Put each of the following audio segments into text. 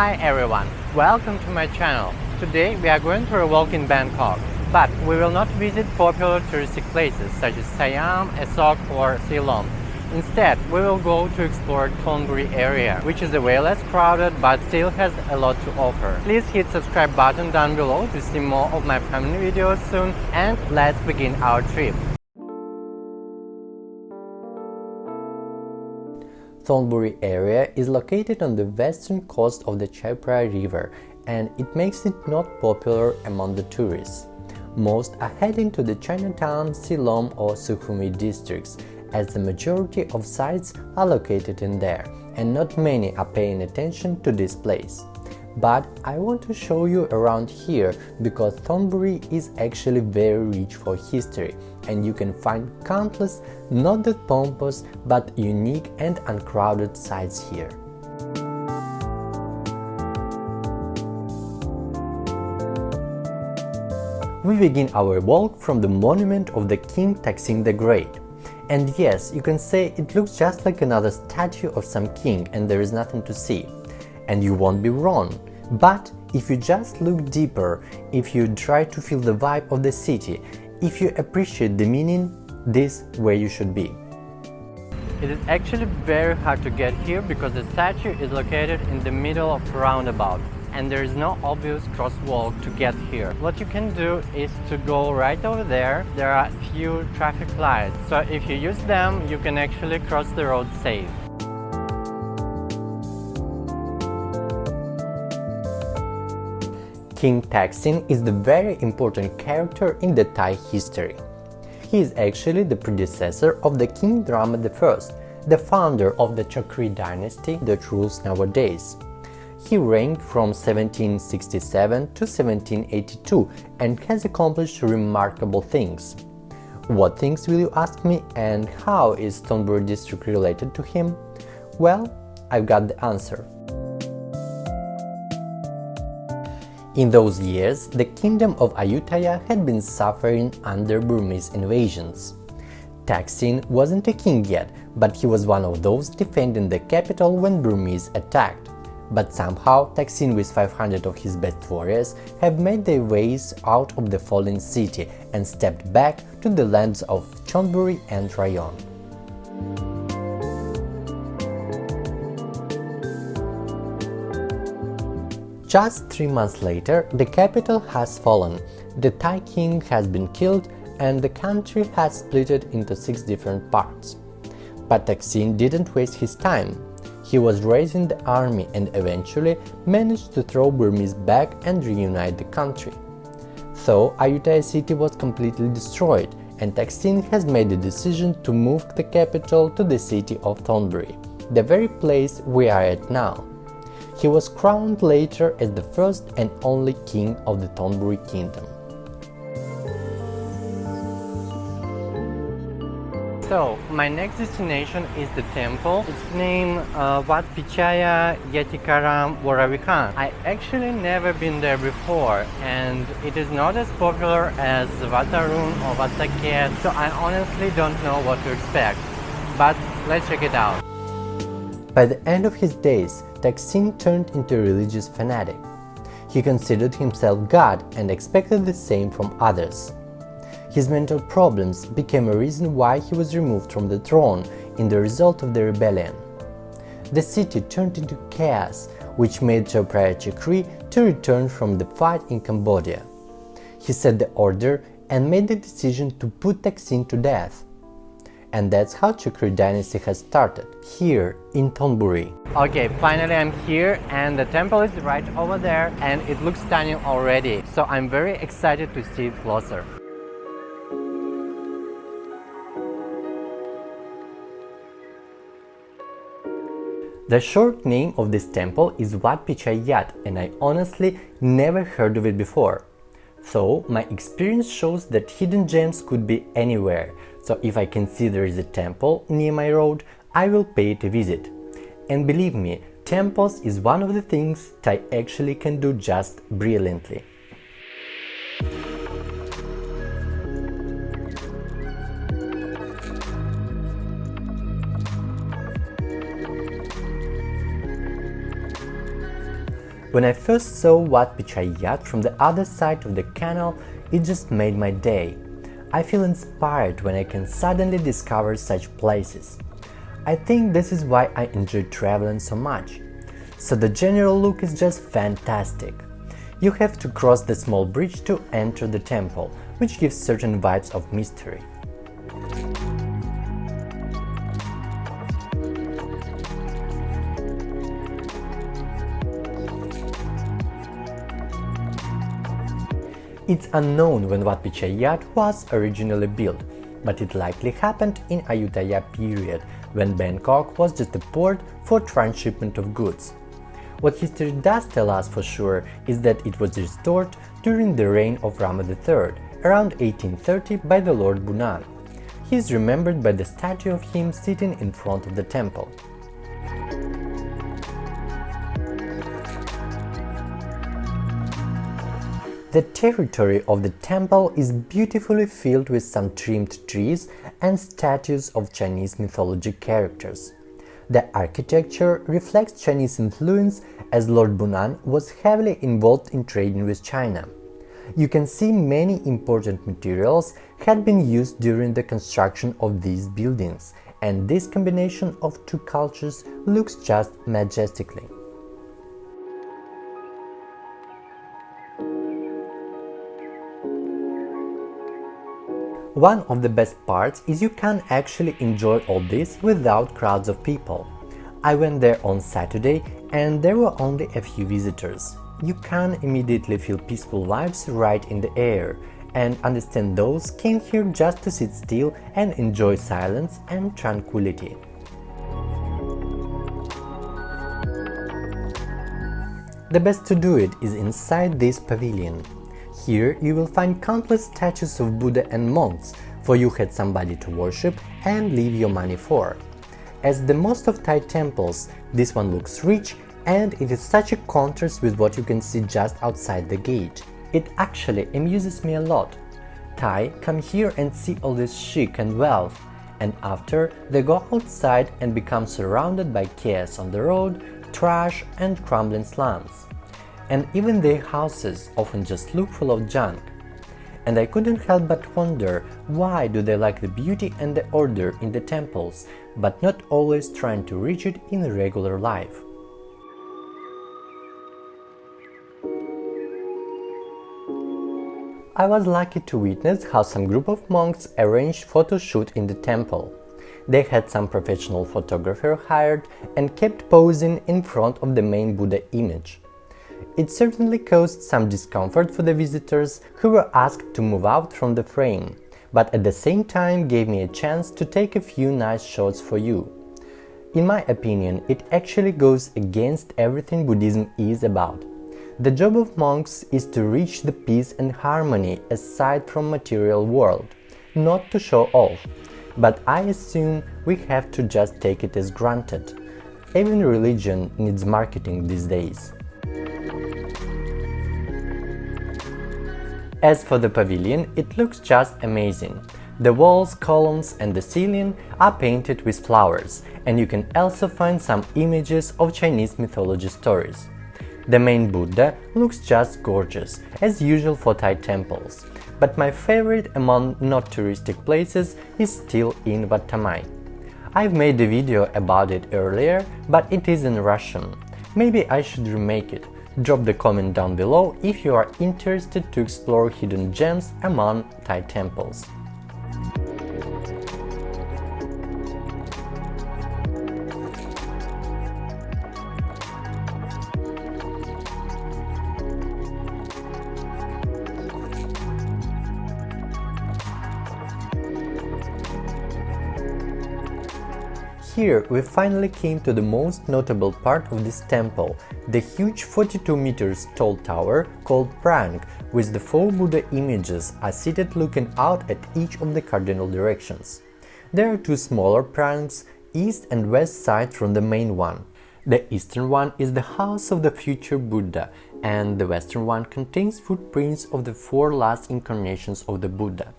Hi everyone, welcome to my channel. Today we are going for a walk in Bangkok, but we will not visit popular touristic places such as Siam, Esok or Ceylon. Instead, we will go to explore Thonburi area, which is a way less crowded but still has a lot to offer. Please hit subscribe button down below to see more of my upcoming videos soon, and let's begin our trip. Thonburi area is located on the western coast of the Phraya river, and it makes it not popular among the tourists. Most are heading to the Chinatown, Ceylon or Sukhumvit districts, as the majority of sites are located in there, and not many are paying attention to this place. But I want to show you around here because Thonburi is actually very rich for history, and you can find countless, not that pompous, but unique and uncrowded sites here. We begin our walk from the monument of the King Taksin the Great. And yes, you can say it looks just like another statue of some king and there is nothing to see. And you won't be wrong. But if you just look deeper, if you try to feel the vibe of the city, if you appreciate the meaning, this is where you should be. It is actually very hard to get here because the statue is located in the middle of a roundabout and there is no obvious crosswalk to get here. What you can do is to go right over there. There are few traffic lights, so if you use them, you can actually cross the road safe. King Taksin is the very important character in the Thai history. He is actually the predecessor of the King Rama I, the founder of the Chakri dynasty that rules nowadays. He reigned from 1767 to 1782 and has accomplished remarkable things. What things, will you ask me, and how is Thonburi district related to him? Well, I've got the answer. In those years, the kingdom of Ayutthaya had been suffering under Burmese invasions. Taksin wasn't a king yet, but he was one of those defending the capital when Burmese attacked. But somehow, Taksin with 500 of his best warriors have made their ways out of the fallen city and stepped back to the lands of Thonburi and Rayon. Just 3 months later, the capital has fallen, the Thai king has been killed, and the country has split into 6 different parts. But Taksin didn't waste his time. He was raising the army and eventually managed to throw Burmese back and reunite the country. So Ayutthaya city was completely destroyed, and Taksin has made the decision to move the capital to the city of Thonburi, the very place we are at now. He was crowned later as the first and only king of the Thonburi kingdom. So, my next destination is the temple. It's named Wat Phitchaya, Yatikaram, Worawihan. I actually never been there before, and it is not as popular as Wat Arun or Wat Saket, so I honestly don't know what to expect. But let's check it out. By the end of his days, Taksin turned into a religious fanatic. He considered himself God and expected the same from others. His mental problems became a reason why he was removed from the throne in the result of the rebellion. The city turned into chaos, which made Phitchaya Chakri to return from the fight in Cambodia. He set the order and made the decision to put Taksin to death. And that's how Chakri dynasty has started, here in Thonburi. Okay, finally I'm here and the temple is right over there and it looks stunning already, so I'm very excited to see it closer. The short name of this temple is Wat Phitchaya, and I honestly never heard of it before. So my experience shows that hidden gems could be anywhere, so if I can see there is a temple near my road, I will pay it a visit. And believe me, temples is one of the things Thai actually can do just brilliantly. When I first saw Wat Phitchaya from the other side of the canal, it just made my day. I feel inspired when I can suddenly discover such places. I think this is why I enjoy traveling so much. So the general look is just fantastic. You have to cross the small bridge to enter the temple, which gives certain vibes of mystery. It's unknown when Wat Phitchaya was originally built, but it likely happened in Ayutthaya period, when Bangkok was just a port for transshipment of goods. What history does tell us for sure is that it was restored during the reign of Rama III, around 1830 by the Lord Bunan. He is remembered by the statue of him sitting in front of the temple. The territory of the temple is beautifully filled with some trimmed trees and statues of Chinese mythology characters. The architecture reflects Chinese influence as Lord Bunan was heavily involved in trading with China. You can see many important materials had been used during the construction of these buildings, and this combination of two cultures looks just majestically. One of the best parts is you can actually enjoy all this without crowds of people. I went there on Saturday and there were only a few visitors. You can immediately feel peaceful vibes right in the air and understand those came here just to sit still and enjoy silence and tranquility. The best to do it is inside this pavilion. Here you will find countless statues of Buddha and monks, for you had somebody to worship and leave your money for. As the most of Thai temples, this one looks rich and it is such a contrast with what you can see just outside the gate. It actually amuses me a lot. Thai come here and see all this chic and wealth, and after they go outside and become surrounded by chaos on the road, trash and crumbling slums. And even their houses often just look full of junk. And I couldn't help but wonder, why do they like the beauty and the order in the temples, but not always trying to reach it in regular life? I was lucky to witness how some group of monks arranged photo shoot in the temple. They had some professional photographer hired and kept posing in front of the main Buddha image. It certainly caused some discomfort for the visitors who were asked to move out from the frame, but at the same time gave me a chance to take a few nice shots for you. In my opinion, it actually goes against everything Buddhism is about. The job of monks is to reach the peace and harmony aside from material world, not to show off. But I assume we have to just take it as granted. Even religion needs marketing these days. As for the pavilion, it looks just amazing. The walls, columns and the ceiling are painted with flowers, and you can also find some images of Chinese mythology stories. The main Buddha looks just gorgeous, as usual for Thai temples, but my favorite among not touristic places is still in Wat Tamai. I've made a video about it earlier, but it is in Russian. Maybe I should remake it. Drop the comment down below if you are interested to explore hidden gems among Thai temples. Here we finally came to the most notable part of this temple, the huge 42 meters tall tower called Prang, with the 4 Buddha images are seated looking out at each of the cardinal directions. There are 2 smaller prangs, east and west side from the main one. The eastern one is the house of the future Buddha, and the western one contains footprints of the 4 last incarnations of the Buddha.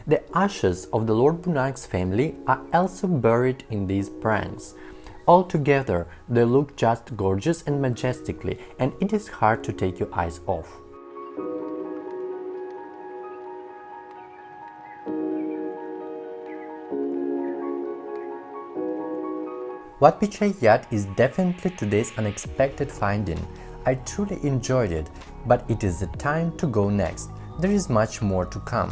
The ashes of the Lord Bunak's family are also buried in these prangs. Altogether, they look just gorgeous and majestically, and it is hard to take your eyes off. Wat Phitchaya is definitely today's unexpected finding. I truly enjoyed it, but it is the time to go next. There is much more to come.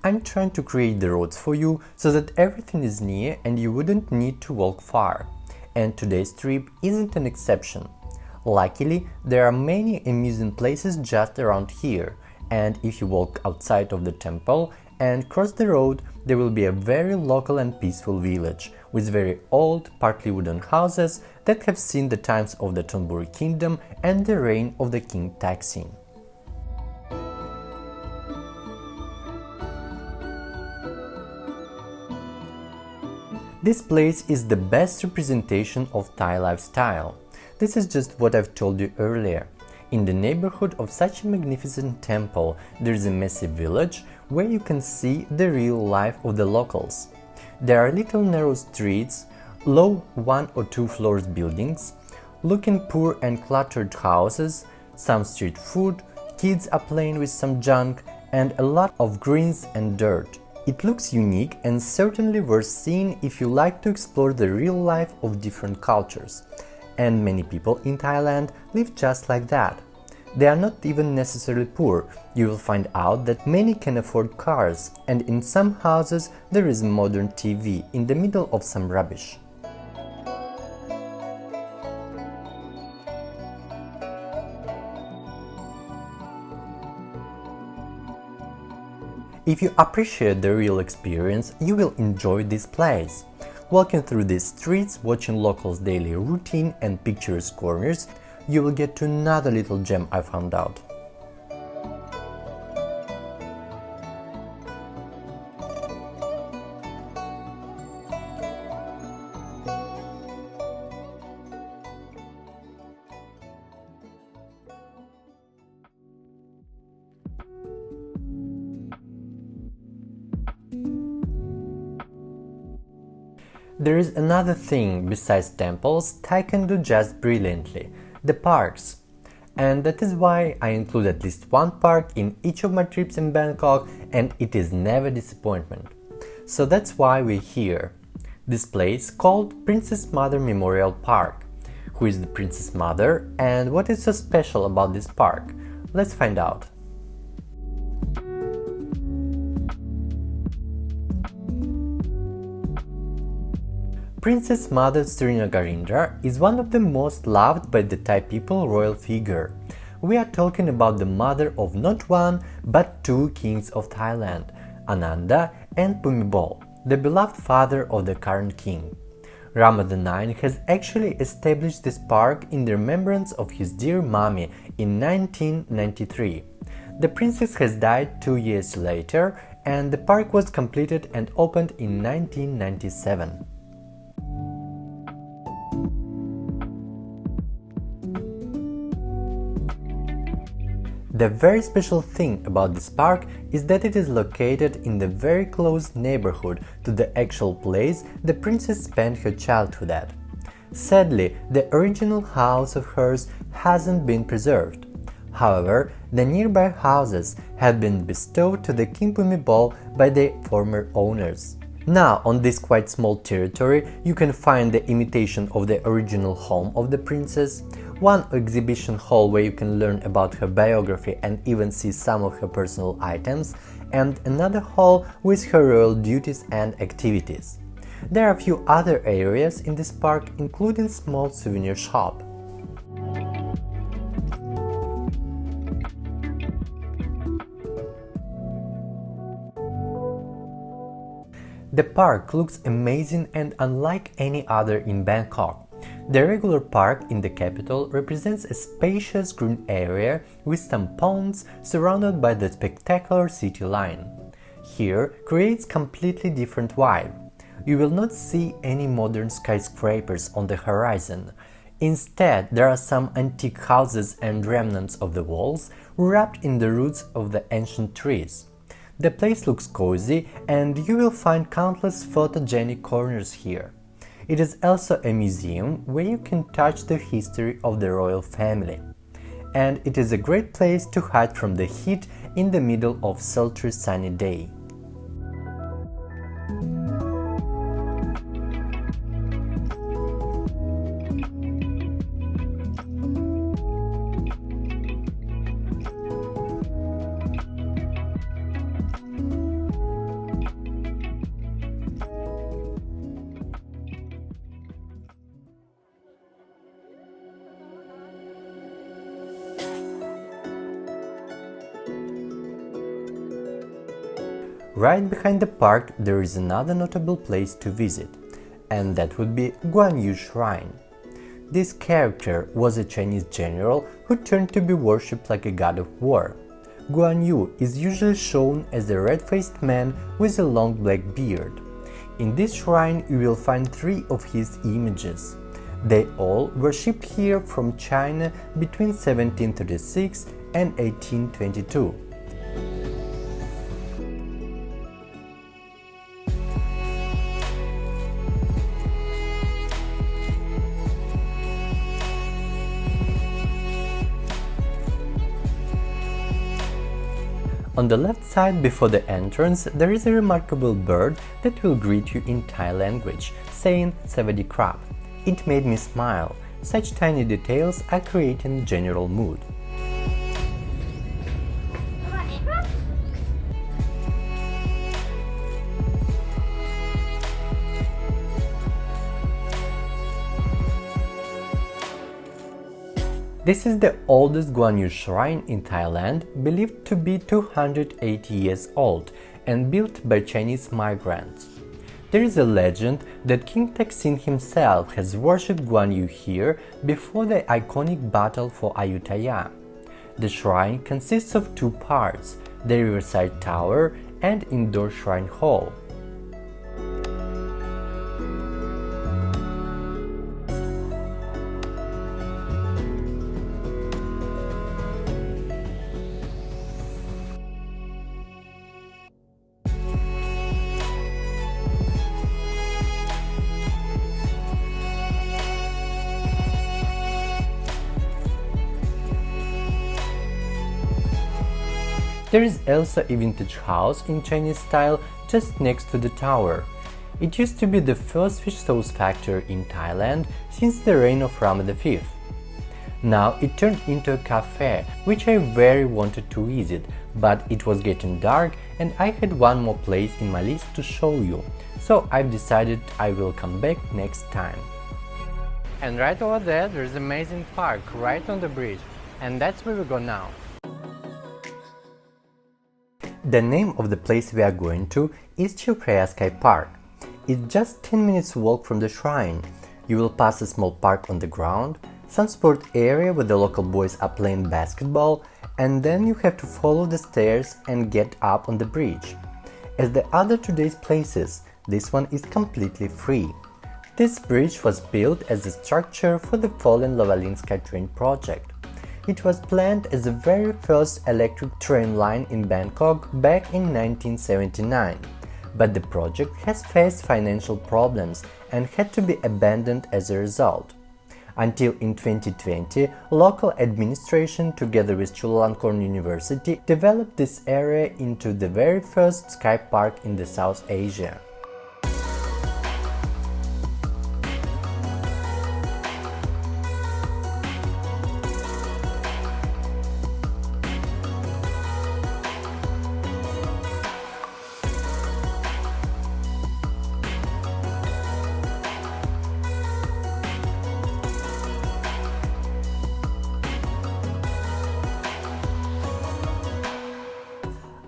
I'm trying to create the roads for you so that everything is near and you wouldn't need to walk far. And today's trip isn't an exception. Luckily, there are many amusing places just around here, and if you walk outside of the temple and cross the road, there will be a very local and peaceful village with very old, partly wooden houses that have seen the times of the Thonburi kingdom and the reign of the king Taksin. This place is the best representation of Thai lifestyle. This is just what I've told you earlier. In the neighborhood of such a magnificent temple, there is a massive village where you can see the real life of the locals. There are little narrow streets, low 1 or 2 floors buildings, looking poor and cluttered houses, some street food, kids are playing with some junk, and a lot of greens and dirt. It looks unique and certainly worth seeing if you like to explore the real life of different cultures. And many people in Thailand live just like that. They are not even necessarily poor. You will find out that many can afford cars, and in some houses there is a modern TV in the middle of some rubbish. If you appreciate the real experience, you will enjoy this place. Walking through these streets, watching locals' daily routine and picturesque corners, you will get to another little gem I found out. There is another thing besides temples Thai can do just brilliantly – the parks. And that is why I include at least one park in each of my trips in Bangkok, and it is never disappointment. So that's why we're here. This place called Princess Mother Memorial Park. Who is the Princess Mother and what is so special about this park? Let's find out. Princess Mother Srinagarindra is one of the most loved by the Thai people royal figure. We are talking about the mother of not one but 2 kings of Thailand, Ananda and Bhumibol, the beloved father of the current king. Rama IX has actually established this park in the remembrance of his dear mommy in 1993. The princess has died 2 years later, and the park was completed and opened in 1997. The very special thing about this park is that it is located in the very close neighborhood to the actual place the princess spent her childhood at. Sadly, the original house of hers hasn't been preserved. However, the nearby houses have been bestowed to the King Bhumibol by the former owners. Now, on this quite small territory, you can find the imitation of the original home of the princess, one exhibition hall where you can learn about her biography and even see some of her personal items, and another hall with her royal duties and activities. There are a few other areas in this park, including small souvenir shop. The park looks amazing and unlike any other in Bangkok. The regular park in the capital represents a spacious green area with some ponds surrounded by the spectacular city line. Here creates completely different vibe. You will not see any modern skyscrapers on the horizon. Instead, there are some antique houses and remnants of the walls wrapped in the roots of the ancient trees. The place looks cozy and you will find countless photogenic corners here. It is also a museum where you can touch the history of the royal family. And it is a great place to hide from the heat in the middle of sultry sunny day. Right behind the park there is another notable place to visit, and that would be Guan Yu Shrine. This character was a Chinese general who turned to be worshipped like a god of war. Guan Yu is usually shown as a red-faced man with a long black beard. In this shrine you will find 3 of his images. They all were shipped here from China between 1736 and 1822. On the left side before the entrance there is a remarkable bird that will greet you in Thai language, saying "Savadi Krap." It made me smile. Such tiny details are creating a general mood. This is the oldest Guan Yu shrine in Thailand, believed to be 280 years old and built by Chinese migrants. There is a legend that King Taksin himself has worshipped Guan Yu here before the iconic battle for Ayutthaya. The shrine consists of 2 parts, the riverside tower and indoor shrine hall. There is also a vintage house in Chinese style just next to the tower. It used to be the first fish sauce factory in Thailand since the reign of Rama V. Now it turned into a cafe, which I very wanted to visit, but it was getting dark and I had one more place in my list to show you, so I've decided I will come back next time. And right over there there's an amazing park right on the bridge, and that's where we go now. The name of the place we are going to is Phitchaya Sky Park. It's just 10 minutes walk from the shrine. You will pass a small park on the ground, some sport area where the local boys are playing basketball, and then you have to follow the stairs and get up on the bridge. As the other today's places, this one is completely free. This bridge was built as a structure for the fallen Lovalin SkyTrain project. It was planned as the very first electric train line in Bangkok back in 1979, but the project has faced financial problems and had to be abandoned as a result. Until in 2020, local administration together with Chulalongkorn University developed this area into the very first sky park in the South Asia.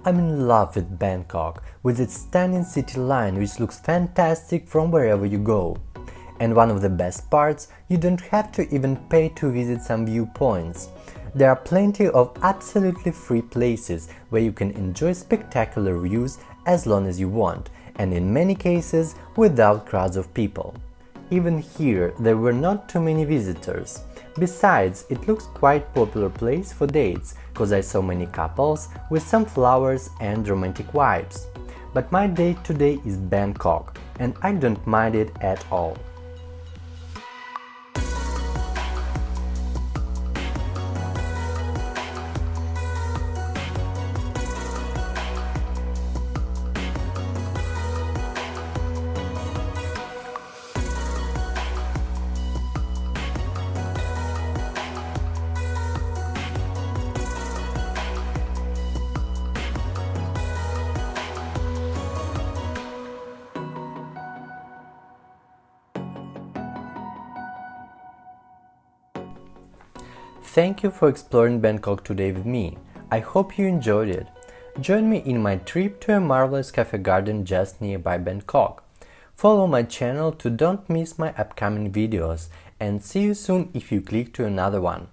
I'm in love with Bangkok, with its stunning city line which looks fantastic from wherever you go. And one of the best parts, you don't have to even pay to visit some viewpoints. There are plenty of absolutely free places where you can enjoy spectacular views as long as you want, and in many cases without crowds of people. Even here there were not too many visitors. Besides, it looks quite popular place for dates, cause I saw many couples with some flowers and romantic vibes. But my date today is Bangkok, and I don't mind it at all. Thank you for exploring Bangkok today with me. I hope you enjoyed it. Join me in my trip to a marvelous cafe garden just nearby Bangkok. Follow my channel to don't miss my upcoming videos, and see you soon if you click to another one.